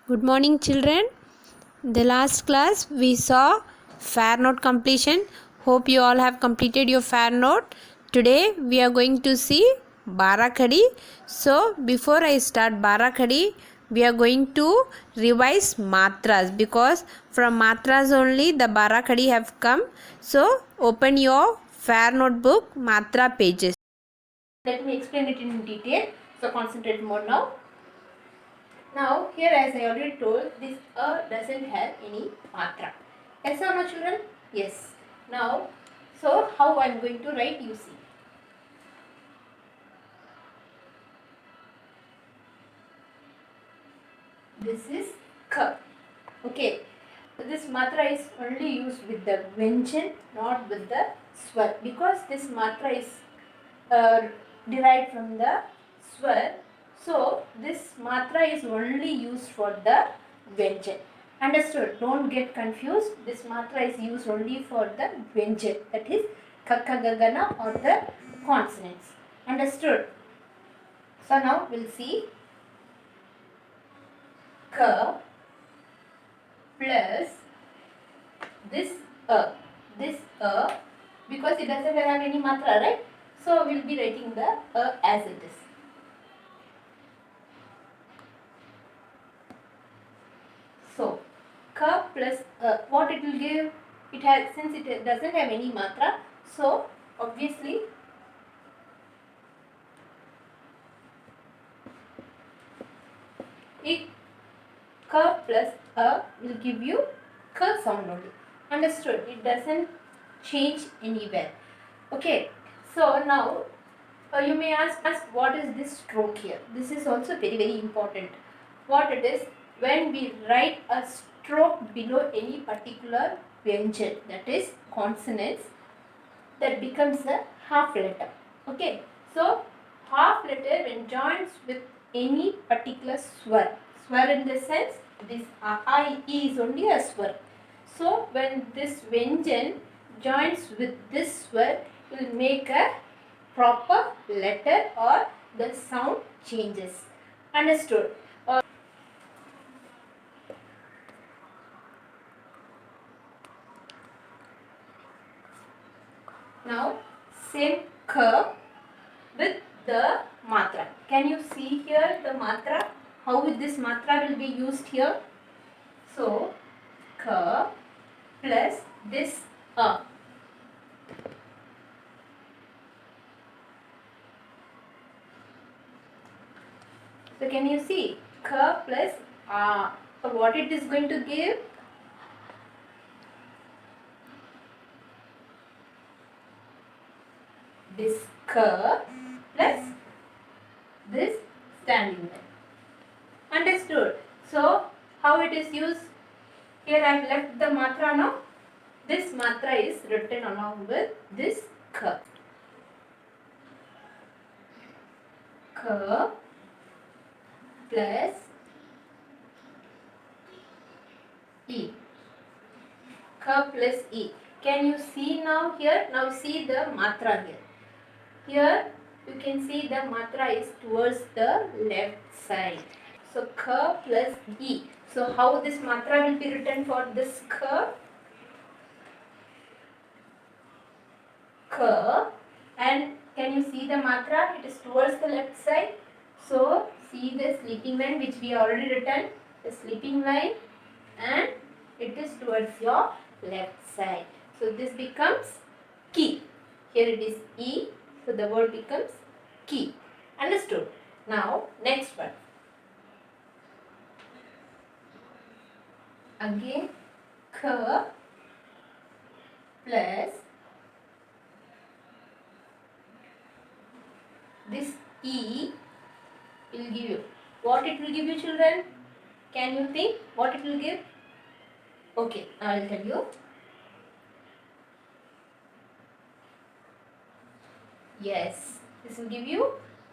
Good morning, children. The last class we saw fair note completion. Hope you all have completed your fair note. Today we are going to see Barakadi. So before I start Barakadi, we are going to revise matras because from matras only the Barakadi have come. So open your fair notebook matra pages. Let me explain it in detail. So concentrate more now. Now here, as I already told, this doesn't have any matra. Yes or no, children? Yes. Now, so how I am going to write, you see. This is ka. Okay. This matra is only used with the vyanjan, not with the swar, because this matra is uh, derived from the swar. So this matra is only used for the vyanjan. Understood? Don't get confused. This matra is used only for the vyanjan, that is kakka gagana or the consonants. Understood? So now we'll see ka plus this a. This a, because it doesn't have any matra, right? So we'll be writing the a as it is. So ka plus a, what it will give? It has, since it doesn't have any matra, so obviously it ka plus a will give you ka sound only. Understood? It doesn't change anywhere. Okay. So now you may ask what is this stroke here? This is also very important. What it is, when we write a stroke below any particular vyanjan, that is consonants, that becomes a half letter. Okay. So half letter when joins with any particular swar. Swar in the sense this I, E is only a swar. So when this vyanjan joins with this swar, will make a proper letter or the sound changes. Understood? Now same curve with the matra. Can you see here the matra? How this matra will be used here? So curve plus this a. So can you see curve plus a? So what it is going to give? This curve plus this standing line. Understood? So how it is used? Here I have left the matra now. This matra is written along with this ka. Ka plus E. Ka plus E. Can you see now here? Now see the matra here. Here you can see the matra is towards the left side. So ka plus E. So how this matra will be written for this ka? Ka, and can you see the matra? It is towards the left side. So see the sleeping line which we already written, the sleeping line, and it is towards your left side. So this becomes ki. Here it is E. So the word becomes ki. Understood? Now next one. Again ka plus this E will give you. What it will give you, children? Can you think what it will give? Okay, I will tell you. Yes, this will give you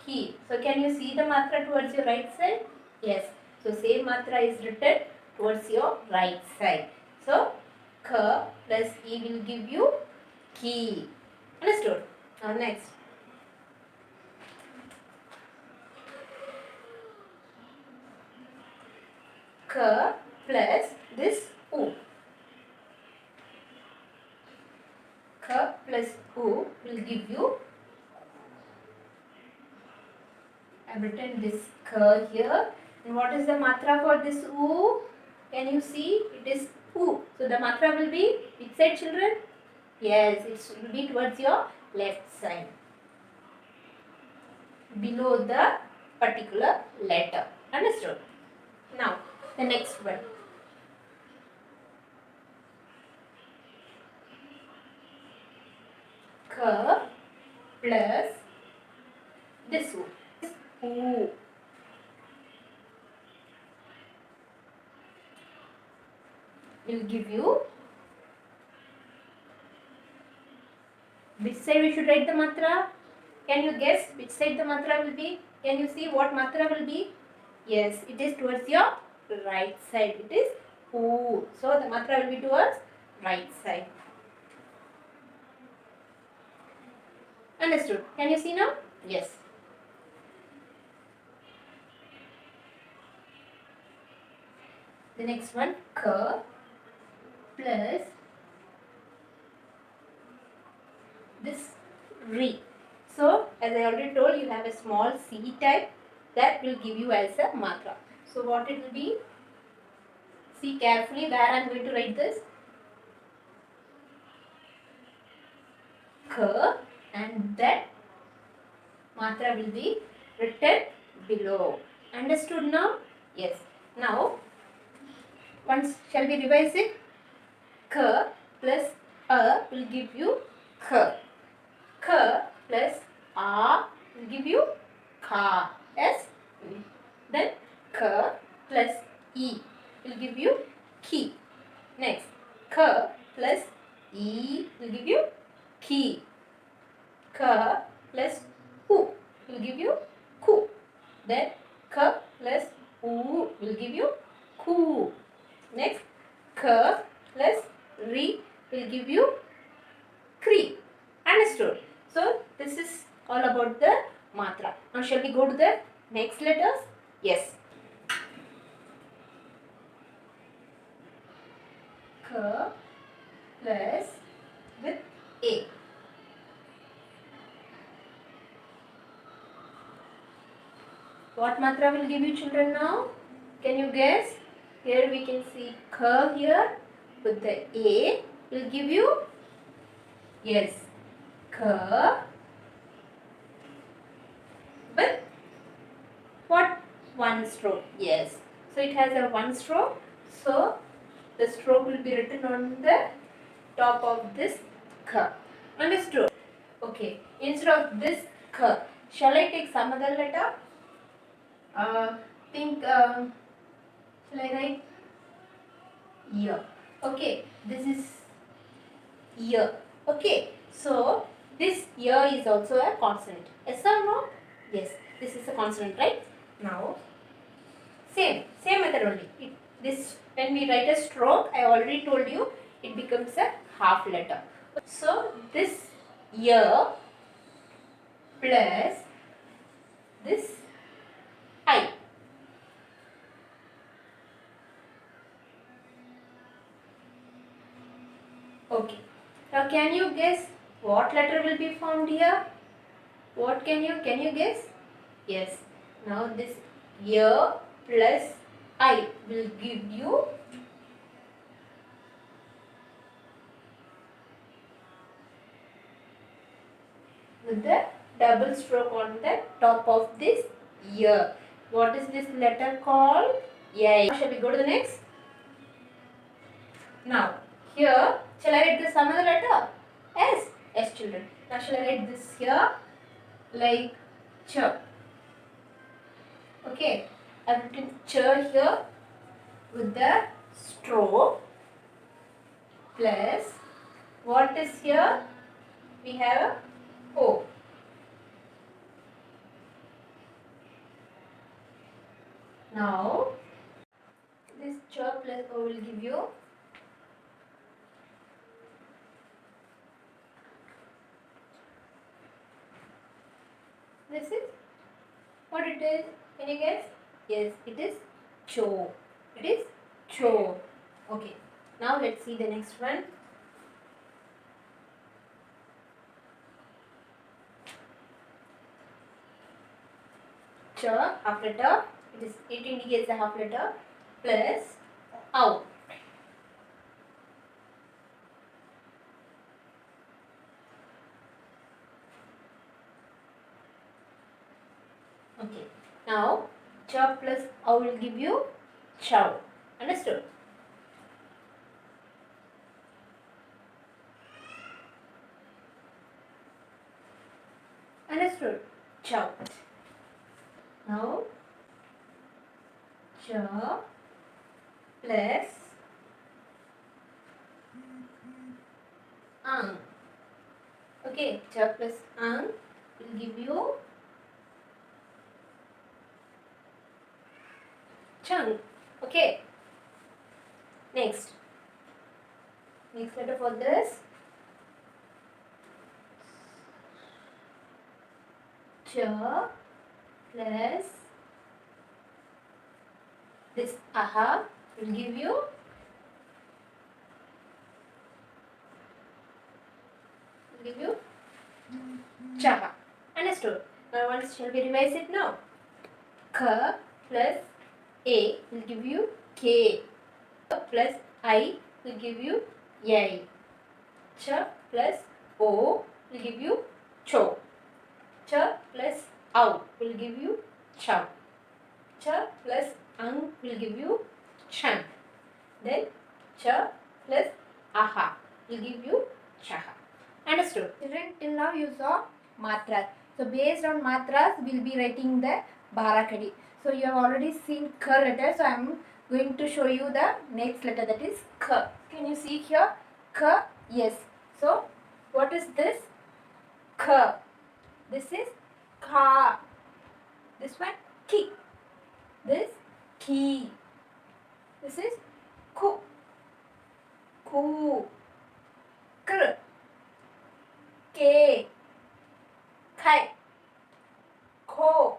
ki. So can you see the matra towards your right side? Yes. So same matra is written towards your right side. So ka plus E will give you ki. Understood? Now next. K plus this U. K plus U will give you, I have written this K here. And what is the matra for this U? Can you see? It is U. So the matra will be which side, children? Yes, it will be towards your left side, below the particular letter. Understood? Now, the next one. K plus this U. U. Will give you, which side we should write the matra? Can you guess which side the matra will be? Can you see what matra will be? Yes, it is towards your right side. It is U. So the matra will be towards right side. Understood? Can you see now? Yes. The next one, K plus this re. So as I already told, you have a small C type that will give you as a matra. So what it will be? See carefully where I am going to write this. K, and that matra will be written below. Understood now? Yes. Now, once shall we revise it? K plus A will give you K. K plus A will give you Ka. Yes? Then K plus E will give you Ki. Next, K plus E will give you Ki. K plus U will give you Ku. Then K plus U will give you Ku. Next, K plus Re will give you Kri. Understood? So, this is all about the matra. Now, shall we go to the next letters? Yes. K plus with A. What matra will give you, children, now? Can you guess? Here we can see K here with the A will give you, yes, K with what? One stroke. Yes. So it has a one stroke. So the stroke will be written on the top of this K. Understood? Okay. Instead of this K, shall I take some other letter? Shall I write year? Okay, this is year. Okay, so this year is also a consonant. Yes or no? Yes, this is a consonant, right? Now, same method only. This when we write a stroke, I already told you, it becomes a half letter. So this year plus this I. Okay. Now can you guess what letter will be found here? What can you guess? Yes. Now this year plus I will give you with the double stroke on the top of this year. What is this letter called? Yeah. Shall we go to the next? Now here, shall I write this some other letter? S. S, children. Now shall I write this here like ch? Okay. I have written ch here with the stroke plus what is here? We have O. Now this ch plus O will give you this is what it is. Can you guess? Yes, it is cho. It is cho. Okay. Now let's see the next one. Ch, half letter. It indicates the half letter plus ow. Okay. Now ch plus ow will give you chow. Understood? Understood? Chow. Now ch plus ang. Okay, ch plus ang will give you chung. Okay. Next letter for this. Ch plus this aha will give you chaha. Understood? Now once shall we revise it now? K plus a will give you k. Plus I will give you yai. Ch plus o will give you cho. Ch plus ow will give you chow. Ch plus ang will give you chang. Then ch plus aha will give you chaha. Understood? Children, till now you saw matras. So based on matras, we'll be writing the Barakadi. So you have already seen K letter. So I am going to show you the next letter, that is K. Can you see here? K. Yes. So what is this? K. This is Ka. This one Ki. This Ki. This is Ku. Ku. Kr. K. Kai. Ko.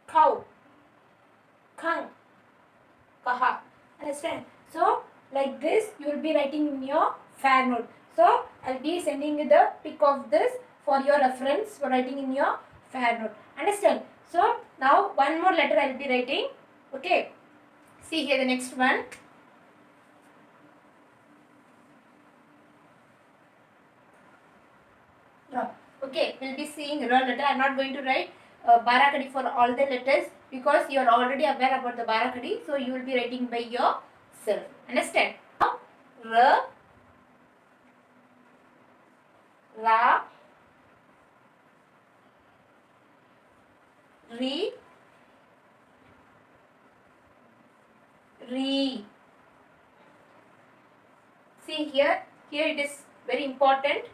Kau. Kang. Kaha. Understand? So like this you will be writing in your fair note. So I'll be sending you the pic of this for your reference for writing in your fair note. Understand? So now one more letter I'll be writing. Okay. See here the next one. Ra. Okay, we'll be seeing Ra letter. I'm not going to write Barakadi for all the letters because you are already aware about the Barakadi. So you will be writing by yourself. Understand? Now, Ra, Ra, Ri, Ri. See here it is very important.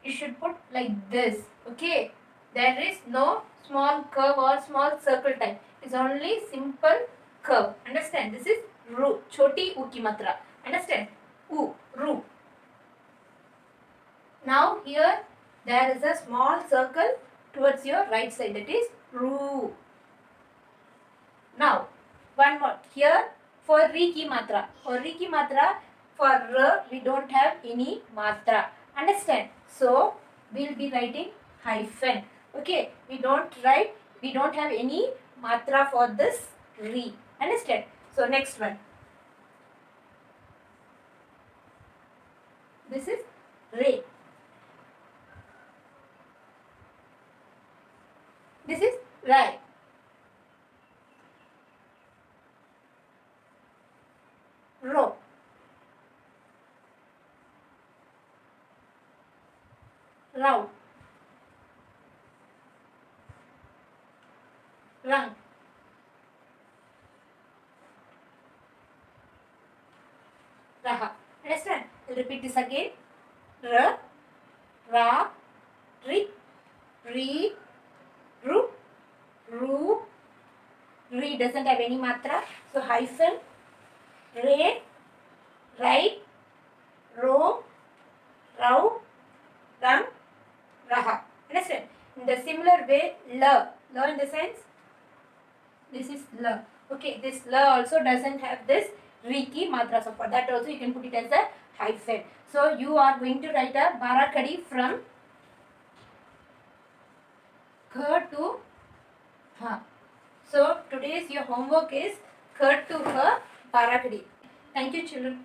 You should put like this. Okay, there is no small curve or small circle type. It's only simple curve. Understand? This is ru, choti u ki matra. Understand? U, ru. Now here there is a small circle towards your right side, that is ru. Now one more here for ri ki matra. For ri ki matra, for r we don't have any matra. Understand? So we'll be writing hyphen. Okay, we don't have any matra for this re. Understand? So next one. This is re. This is rai. Ro. Rau. Rang. Raha. Understand? I'll repeat this again. R, Ra, Ri, Ri, Ru, Ru. Ri doesn't have any matra. So hyphen. Re, Rai, Ro, Rau, Ram, Raha. Understand? In the similar way, La in the sense, this is La. Okay, this la also doesn't have this Riki Matra. So for that also you can put it as a hyphen. So you are going to write a Barakadi from Ka to Ha. So today's your homework is Ka to Ha Barakadi. Thank you children.